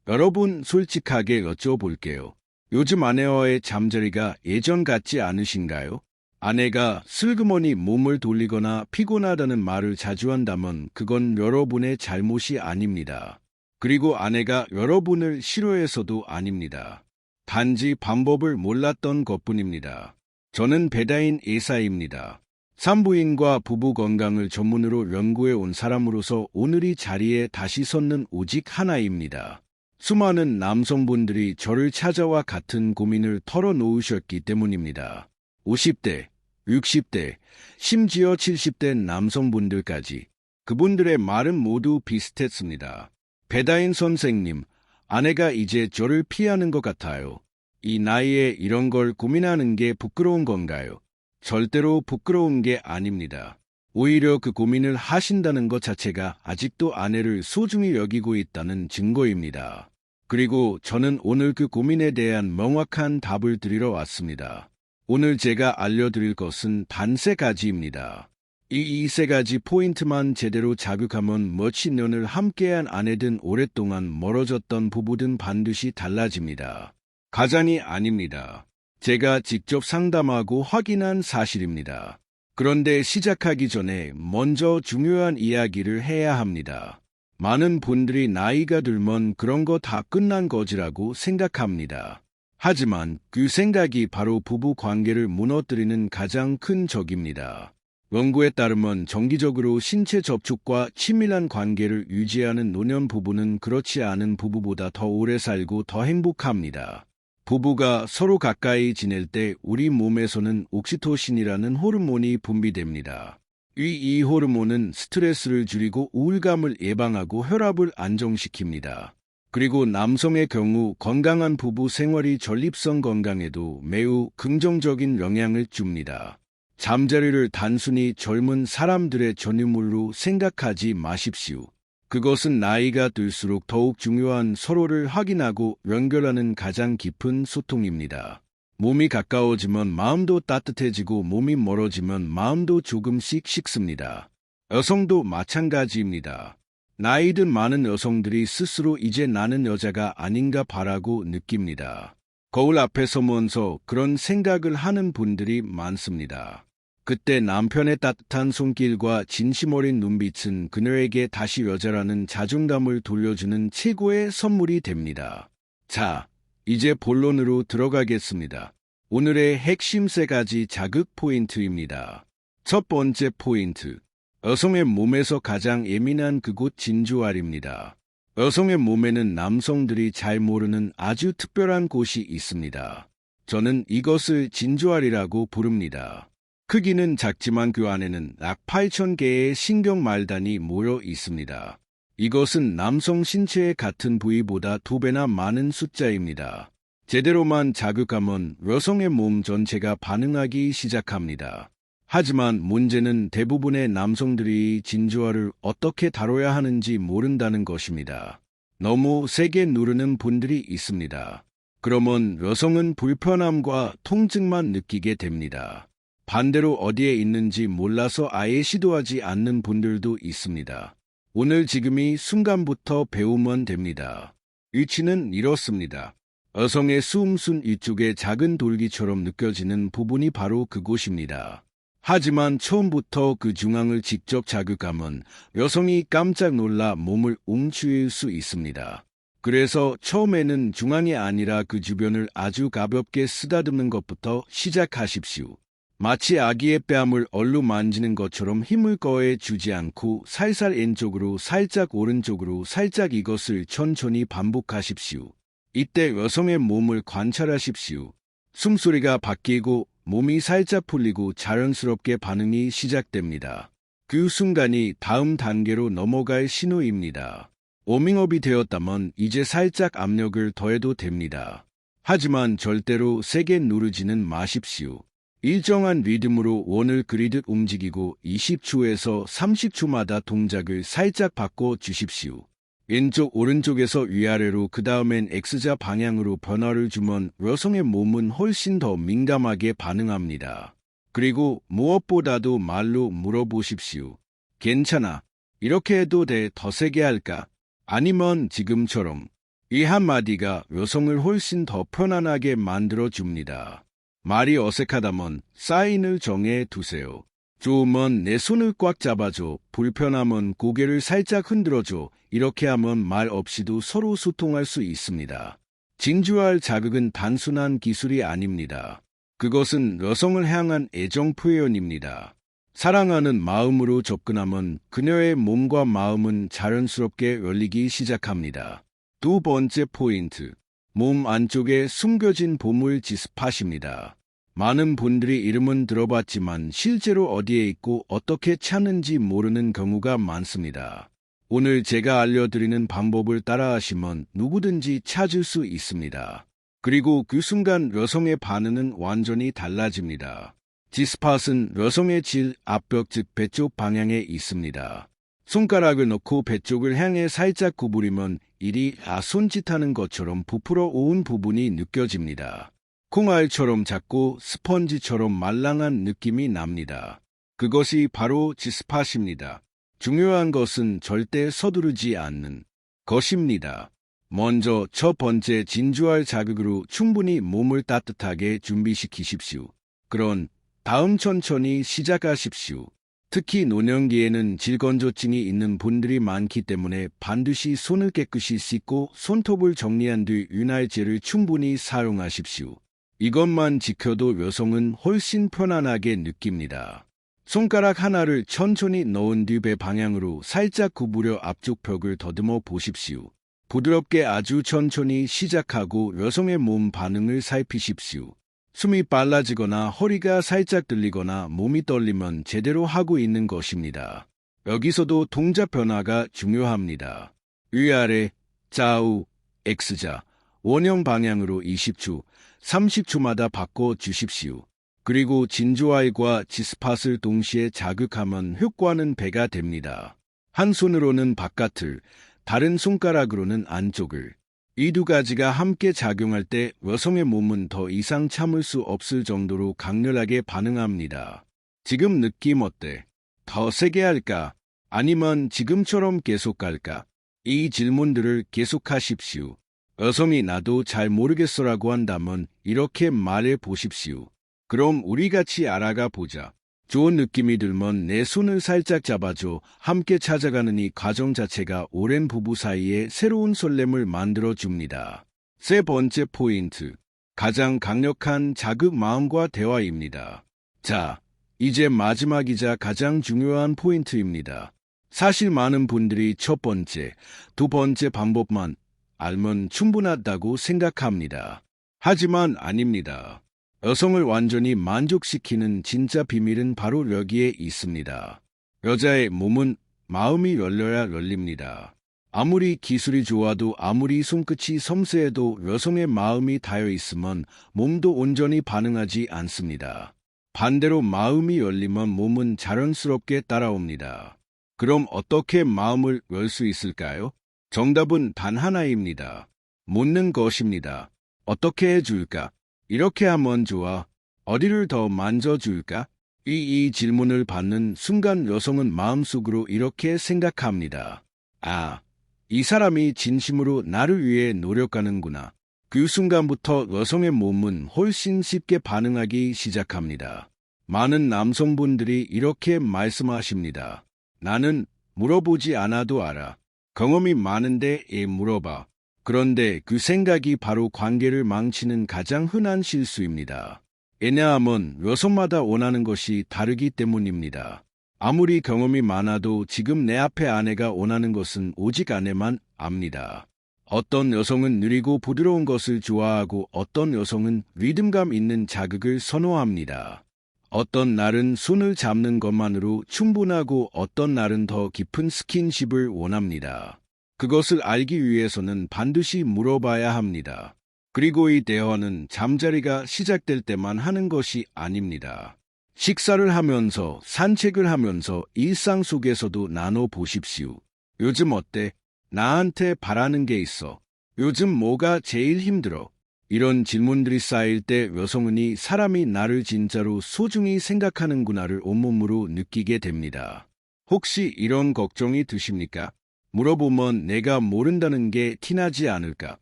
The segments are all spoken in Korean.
여러분 솔직하게 여쭤볼게요. 요즘 아내와의 잠자리가 예전 같지 않으신가요? 아내가 슬그머니 몸을 돌리거나 피곤하다는 말을 자주 한다면 그건 여러분의 잘못이 아닙니다. 그리고 아내가 여러분을 싫어해서도 아닙니다. 단지 방법을 몰랐던 것뿐입니다. 저는 배다인 의사입니다. 산부인과 부부 건강을 전문으로 연구해 온 사람으로서 오늘 이 자리에 다시 섰는 오직 하나입니다. 수많은 남성분들이 저를 찾아와 같은 고민을 털어놓으셨기 때문입니다. 50대, 60대, 심지어 70대 남성분들까지 그분들의 말은 모두 비슷했습니다. 배다인 선생님, 아내가 이제 저를 피하는 것 같아요. 이 나이에 이런 걸 고민하는 게 부끄러운 건가요? 절대로 부끄러운 게 아닙니다. 오히려 그 고민을 하신다는 것 자체가 아직도 아내를 소중히 여기고 있다는 증거입니다. 그리고 저는 오늘 그 고민에 대한 명확한 답을 드리러 왔습니다. 오늘 제가 알려드릴 것은 단 3가지입니다. 이 3가지 포인트만 제대로 자극하면 몇십 년을 함께한 아내든 오랫동안 멀어졌던 부부든 반드시 달라집니다. 가장이 아닙니다. 제가 직접 상담하고 확인한 사실입니다. 그런데 시작하기 전에 먼저 중요한 이야기를 해야 합니다. 많은 분들이 나이가 들면 그런 거 다 끝난 거지라고 생각합니다. 하지만 그 생각이 바로 부부 관계를 무너뜨리는 가장 큰 적입니다. 연구에 따르면 정기적으로 신체 접촉과 친밀한 관계를 유지하는 노년 부부는 그렇지 않은 부부보다 더 오래 살고 더 행복합니다. 부부가 서로 가까이 지낼 때 우리 몸에서는 옥시토신이라는 호르몬이 분비됩니다. 이 호르몬은 스트레스를 줄이고 우울감을 예방하고 혈압을 안정시킵니다. 그리고 남성의 경우 건강한 부부 생활이 전립선 건강에도 매우 긍정적인 영향을 줍니다. 잠자리를 단순히 젊은 사람들의 전유물로 생각하지 마십시오. 그것은 나이가 들수록 더욱 중요한 서로를 확인하고 연결하는 가장 깊은 소통입니다. 몸이 가까워지면 마음도 따뜻해지고 몸이 멀어지면 마음도 조금씩 식습니다. 여성도 마찬가지입니다. 나이든 많은 여성들이 스스로 이제 나는 여자가 아닌가 바라고 느낍니다. 거울 앞에 서면서 그런 생각을 하는 분들이 많습니다. 그때 남편의 따뜻한 손길과 진심 어린 눈빛은 그녀에게 다시 여자라는 자존감을 돌려주는 최고의 선물이 됩니다. 자, 이제 본론으로 들어가겠습니다. 오늘의 핵심 3가지 자극 포인트입니다. 첫 번째 포인트. 여성의 몸에서 가장 예민한 그곳 진주알입니다. 여성의 몸에는 남성들이 잘 모르는 아주 특별한 곳이 있습니다. 저는 이것을 진주알이라고 부릅니다. 크기는 작지만 그 안에는 약 8,000개의 신경 말단이 모여 있습니다. 이것은 남성 신체의 같은 부위보다 2배나 많은 숫자입니다. 제대로만 자극하면 여성의 몸 전체가 반응하기 시작합니다. 하지만 문제는 대부분의 남성들이 진주알을 어떻게 다뤄야 하는지 모른다는 것입니다. 너무 세게 누르는 분들이 있습니다. 그러면 여성은 불편함과 통증만 느끼게 됩니다. 반대로 어디에 있는지 몰라서 아예 시도하지 않는 분들도 있습니다. 오늘 지금 이 순간부터 배우면 됩니다. 위치는 이렇습니다. 여성의 숨순 위쪽에 작은 돌기처럼 느껴지는 부분이 바로 그곳입니다. 하지만 처음부터 그 중앙을 직접 자극하면 여성이 깜짝 놀라 몸을 움츠릴 수 있습니다. 그래서 처음에는 중앙이 아니라 그 주변을 아주 가볍게 쓰다듬는 것부터 시작하십시오. 마치 아기의 뺨을 얼루 만지는 것처럼 힘을 거해 주지 않고 살살 왼쪽으로 살짝 오른쪽으로 살짝 이것을 천천히 반복하십시오. 이때 여성의 몸을 관찰하십시오. 숨소리가 바뀌고 몸이 살짝 풀리고 자연스럽게 반응이 시작됩니다. 그 순간이 다음 단계로 넘어갈 신호입니다. 워밍업이 되었다면 이제 살짝 압력을 더해도 됩니다. 하지만 절대로 세게 누르지는 마십시오. 일정한 리듬으로 원을 그리듯 움직이고 20초에서 30초마다 동작을 살짝 바꿔 주십시오. 왼쪽 오른쪽에서 위아래로 그 다음엔 X자 방향으로 변화를 주면 여성의 몸은 훨씬 더 민감하게 반응합니다. 그리고 무엇보다도 말로 물어보십시오. 괜찮아. 이렇게 해도 돼? 더 세게 할까? 아니면 지금처럼. 이 한마디가 여성을 훨씬 더 편안하게 만들어줍니다. 말이 어색하다면 사인을 정해 두세요. 좋으면 내 손을 꽉 잡아줘. 불편하면 고개를 살짝 흔들어줘. 이렇게 하면 말 없이도 서로 소통할 수 있습니다. 진주할 자극은 단순한 기술이 아닙니다. 그것은 여성을 향한 애정 표현입니다. 사랑하는 마음으로 접근하면 그녀의 몸과 마음은 자연스럽게 열리기 시작합니다. 두 번째 포인트, 몸 안쪽에 숨겨진 보물 지스팟입니다. 많은 분들이 이름은 들어봤지만 실제로 어디에 있고 어떻게 찾는지 모르는 경우가 많습니다. 오늘 제가 알려드리는 방법을 따라하시면 누구든지 찾을 수 있습니다. 그리고 그 순간 여성의 반응은 완전히 달라집니다. 지스팟은 여성의 질, 앞벽 즉 배 쪽 방향에 있습니다. 손가락을 넣고 배 쪽을 향해 살짝 구부리면 일이 손짓하는 것처럼 부풀어 오은 부분이 느껴집니다. 콩알처럼 작고 스펀지처럼 말랑한 느낌이 납니다. 그것이 바로 지스팟입니다. 중요한 것은 절대 서두르지 않는 것입니다. 먼저 첫 번째 진주알 자극으로 충분히 몸을 따뜻하게 준비시키십시오. 그런 다음 천천히 시작하십시오. 특히 노년기에는 질건조증이 있는 분들이 많기 때문에 반드시 손을 깨끗이 씻고 손톱을 정리한 뒤 윤활제를 충분히 사용하십시오. 이것만 지켜도 여성은 훨씬 편안하게 느낍니다. 손가락 하나를 천천히 넣은 뒤 배 방향으로 살짝 구부려 앞쪽 벽을 더듬어 보십시오. 부드럽게 아주 천천히 시작하고 여성의 몸 반응을 살피십시오. 숨이 빨라지거나 허리가 살짝 들리거나 몸이 떨리면 제대로 하고 있는 것입니다. 여기서도 동작 변화가 중요합니다. 위아래, 좌우, X자, 원형 방향으로 20초, 30초마다 바꿔주십시오. 그리고 진주알과 지스팟을 동시에 자극하면 효과는 배가 됩니다. 한 손으로는 바깥을, 다른 손가락으로는 안쪽을. 이 두 가지가 함께 작용할 때 여성의 몸은 더 이상 참을 수 없을 정도로 강렬하게 반응합니다. 지금 느낌 어때? 더 세게 할까? 아니면 지금처럼 계속 갈까? 이 질문들을 계속하십시오. 여성이 나도 잘 모르겠어라고 한다면 이렇게 말해 보십시오. 그럼 우리 같이 알아가 보자. 좋은 느낌이 들면 내 손을 살짝 잡아줘. 함께 찾아가는 이 과정 자체가 오랜 부부 사이에 새로운 설렘을 만들어줍니다. 세 번째 포인트, 가장 강력한 자극 마음과 대화입니다. 자, 이제 마지막이자 가장 중요한 포인트입니다. 사실 많은 분들이 첫 번째, 두 번째 방법만 알면 충분하다고 생각합니다. 하지만 아닙니다. 여성을 완전히 만족시키는 진짜 비밀은 바로 여기에 있습니다. 여자의 몸은 마음이 열려야 열립니다. 아무리 기술이 좋아도 아무리 손끝이 섬세해도 여성의 마음이 닿여 있으면 몸도 온전히 반응하지 않습니다. 반대로 마음이 열리면 몸은 자연스럽게 따라옵니다. 그럼 어떻게 마음을 열 수 있을까요? 정답은 단 하나입니다. 묻는 것입니다. 어떻게 해줄까? 이렇게 하면 좋아. 어디를 더 만져줄까? 이 질문을 받는 순간 여성은 마음속으로 이렇게 생각합니다. 아, 이 사람이 진심으로 나를 위해 노력하는구나. 그 순간부터 여성의 몸은 훨씬 쉽게 반응하기 시작합니다. 많은 남성분들이 이렇게 말씀하십니다. 나는 물어보지 않아도 알아. 경험이 많은데 물어봐. 그런데 그 생각이 바로 관계를 망치는 가장 흔한 실수입니다. 왜냐하면 여성마다 원하는 것이 다르기 때문입니다. 아무리 경험이 많아도 지금 내 앞에 아내가 원하는 것은 오직 아내만 압니다. 어떤 여성은 느리고 부드러운 것을 좋아하고 어떤 여성은 리듬감 있는 자극을 선호합니다. 어떤 날은 손을 잡는 것만으로 충분하고 어떤 날은 더 깊은 스킨십을 원합니다. 그것을 알기 위해서는 반드시 물어봐야 합니다. 그리고 이 대화는 잠자리가 시작될 때만 하는 것이 아닙니다. 식사를 하면서, 산책을 하면서 일상 속에서도 나눠보십시오. 요즘 어때? 나한테 바라는 게 있어. 요즘 뭐가 제일 힘들어? 이런 질문들이 쌓일 때 여성은 이 사람이 나를 진짜로 소중히 생각하는구나를 온몸으로 느끼게 됩니다. 혹시 이런 걱정이 드십니까? 물어보면 내가 모른다는 게 티나지 않을까?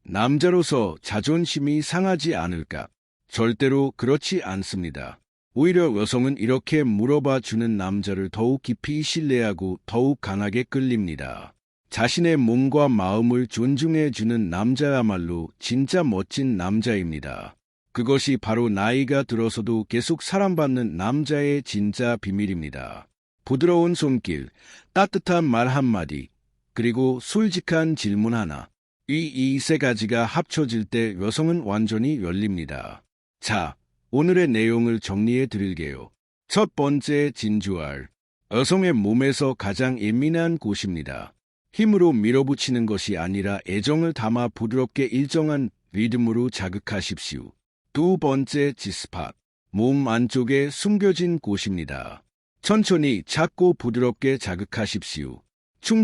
남자로서 자존심이 상하지 않을까? 절대로 그렇지 않습니다. 오히려 여성은 이렇게 물어봐 주는 남자를 더욱 깊이 신뢰하고 더욱 강하게 끌립니다. 자신의 몸과 마음을 존중해 주는 남자야말로 진짜 멋진 남자입니다. 그것이 바로 나이가 들어서도 계속 사랑받는 남자의 진짜 비밀입니다. 부드러운 손길, 따뜻한 말 한마디, 그리고 솔직한 질문 하나. 이 세 가지가 합쳐질 때 여성은 완전히 열립니다. 자, 오늘의 내용을 정리해 드릴게요. 첫 번째, 진주알. 여성의 몸에서 가장 예민한 곳입니다. 힘으로 밀어붙이는 것이 아니라 애정을 담아 부드럽게 일정한 리듬으로 자극하십시오. 두 번째, 지스팟. 몸 안쪽에 숨겨진 곳입니다. 천천히 작고 부드럽게 자극하십시오.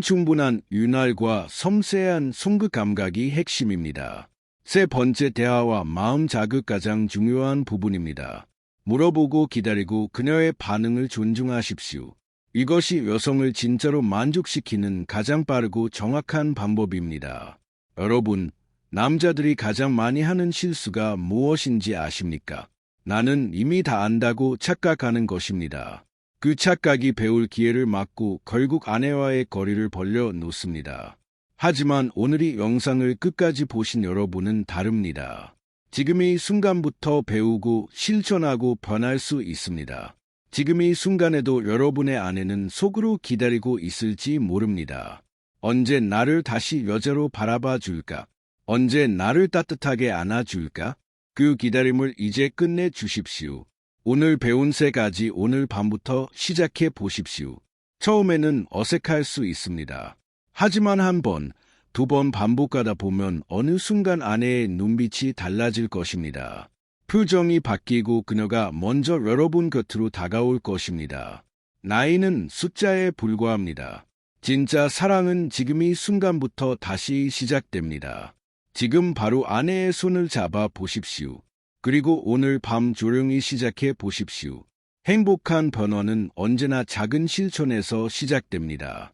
충분한 윤활과 섬세한 손끝 감각이 핵심입니다. 세 번째, 대화와 마음 자극 가장 중요한 부분입니다. 물어보고 기다리고 그녀의 반응을 존중하십시오. 이것이 여성을 진짜로 만족시키는 가장 빠르고 정확한 방법입니다. 여러분, 남자들이 가장 많이 하는 실수가 무엇인지 아십니까? 나는 이미 다 안다고 착각하는 것입니다. 그 착각이 배울 기회를 막고 결국 아내와의 거리를 벌려 놓습니다. 하지만 오늘 이 영상을 끝까지 보신 여러분은 다릅니다. 지금 이 순간부터 배우고 실천하고 변할 수 있습니다. 지금 이 순간에도 여러분의 아내는 속으로 기다리고 있을지 모릅니다. 언제 나를 다시 여자로 바라봐 줄까? 언제 나를 따뜻하게 안아줄까? 그 기다림을 이제 끝내 주십시오. 오늘 배운 세 가지 오늘 밤부터 시작해 보십시오. 처음에는 어색할 수 있습니다. 하지만 한 번, 두 번 반복하다 보면 어느 순간 아내의 눈빛이 달라질 것입니다. 표정이 바뀌고 그녀가 먼저 여러분 곁으로 다가올 것입니다. 나이는 숫자에 불과합니다. 진짜 사랑은 지금 이 순간부터 다시 시작됩니다. 지금 바로 아내의 손을 잡아 보십시오. 그리고 오늘 밤 조용히 시작해 보십시오. 행복한 변화는 언제나 작은 실천에서 시작됩니다.